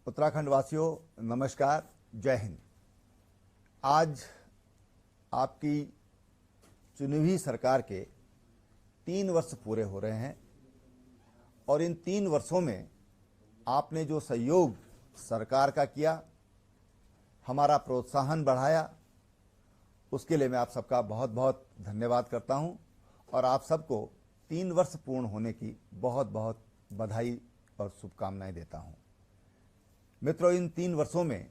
उत्तराखंड वासियों, नमस्कार, जय हिंद। आज आपकी चुनी हुई सरकार के 3 वर्ष पूरे हो रहे हैं और इन 3 वर्षों में आपने जो सहयोग सरकार का किया, हमारा प्रोत्साहन बढ़ाया, उसके लिए मैं आप सबका बहुत बहुत धन्यवाद करता हूं और आप सबको 3 वर्ष पूर्ण होने की बहुत बहुत बधाई और शुभकामनाएं देता हूं। मित्रों, इन 3 वर्षों में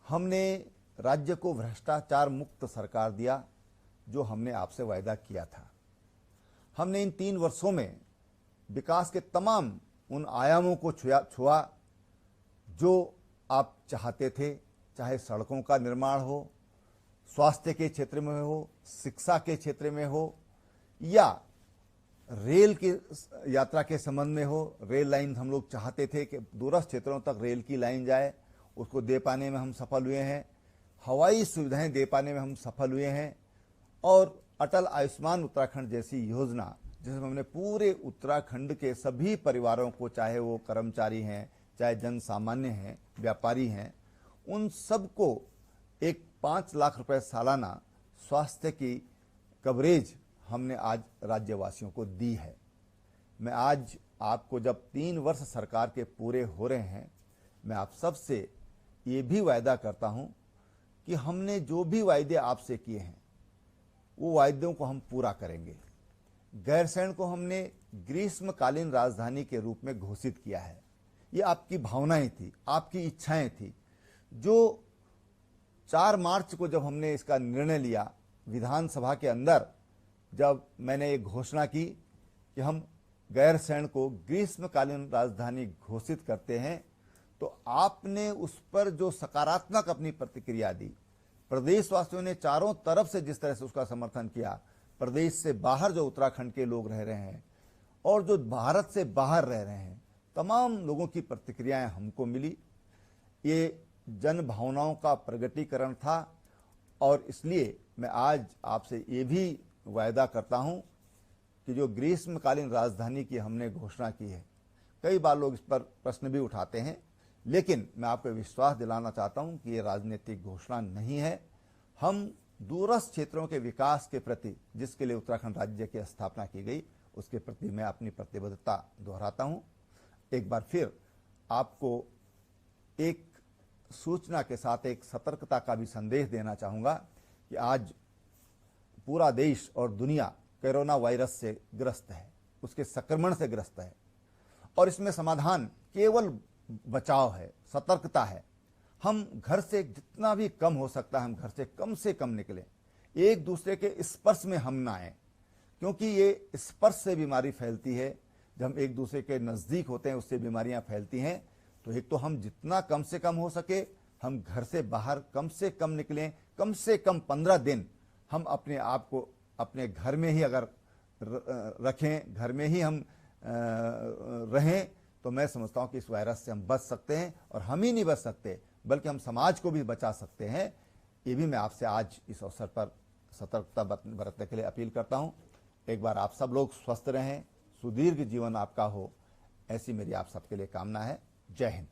हमने राज्य को भ्रष्टाचार मुक्त सरकार दिया, जो हमने आपसे वायदा किया था। हमने इन 3 वर्षों में विकास के तमाम उन आयामों को छुआ जो आप चाहते थे, चाहे सड़कों का निर्माण हो, स्वास्थ्य के क्षेत्र में हो, शिक्षा के क्षेत्र में हो या रेल की यात्रा के संबंध में हो। रेल लाइन हम लोग चाहते थे कि दूरस्थ क्षेत्रों तक रेल की लाइन जाए, उसको दे पाने में हम सफल हुए हैं। हवाई सुविधाएं दे पाने में हम सफल हुए हैं और अटल आयुष्मान उत्तराखंड जैसी योजना, जिसमें हमने पूरे उत्तराखंड के सभी परिवारों को, चाहे वो कर्मचारी हैं, चाहे जन सामान्य हैं, व्यापारी हैं, उन सबको एक 5 लाख रुपए सालाना स्वास्थ्य की कवरेज हमने आज राज्यवासियों को दी है। मैं आज आपको, जब 3 वर्ष सरकार के पूरे हो रहे हैं, मैं आप सबसे ये भी वायदा करता हूं कि हमने जो भी वायदे आपसे किए हैं वो वायदों को हम पूरा करेंगे। गैरसैंण को हमने ग्रीष्मकालीन राजधानी के रूप में घोषित किया है। ये आपकी भावनाएं थी, आपकी इच्छाएं थी। जो 4 मार्च को जब हमने इसका निर्णय लिया विधानसभा के अंदर, जब मैंने ये घोषणा की कि हम गैरसैंण को ग्रीष्मकालीन राजधानी घोषित करते हैं, तो आपने उस पर जो सकारात्मक अपनी प्रतिक्रिया दी, प्रदेशवासियों ने चारों तरफ से जिस तरह से उसका समर्थन किया, प्रदेश से बाहर जो उत्तराखंड के लोग रह रहे हैं और जो भारत से बाहर रह रहे हैं, तमाम लोगों की प्रतिक्रियाएं हमको मिली। ये जन भावनाओं का प्रगटीकरण था और इसलिए मैं आज आपसे ये भी वायदा करता हूं कि जो ग्रीष्मकालीन राजधानी की हमने घोषणा की है, कई बार लोग इस पर प्रश्न भी उठाते हैं, लेकिन मैं आपको विश्वास दिलाना चाहता हूं कि ये राजनीतिक घोषणा नहीं है। हम दूरस्थ क्षेत्रों के विकास के प्रति, जिसके लिए उत्तराखंड राज्य की स्थापना की गई, उसके प्रति मैं अपनी प्रतिबद्धता दोहराता हूं। एक बार फिर आपको एक सूचना के साथ एक सतर्कता का भी संदेश देना चाहूंगा कि आज पूरा देश और दुनिया कोरोना वायरस से ग्रस्त है, उसके संक्रमण से ग्रस्त है और इसमें समाधान केवल बचाव है, सतर्कता है। हम घर से जितना भी कम हो सकता है हम घर से कम निकलें, एक दूसरे के स्पर्श में हम ना आए, क्योंकि ये स्पर्श से बीमारी फैलती है। जब हम एक दूसरे के नज़दीक होते हैं उससे बीमारियां फैलती हैं। तो एक तो हम जितना कम से कम हो सके हम घर से बाहर कम से कम निकलें, कम से कम 15 दिन हम अपने आप को अपने घर में ही अगर रखें, घर में ही हम रहें, तो मैं समझता हूं कि इस वायरस से हम बच सकते हैं और हम ही नहीं बच सकते बल्कि हम समाज को भी बचा सकते हैं। ये भी मैं आपसे आज इस अवसर पर सतर्कता बरतने के लिए अपील करता हूं। एक बार आप सब लोग स्वस्थ रहें, सुदीर्घ जीवन आपका हो, ऐसी मेरी आप सबके लिए कामना है। जय हिंद।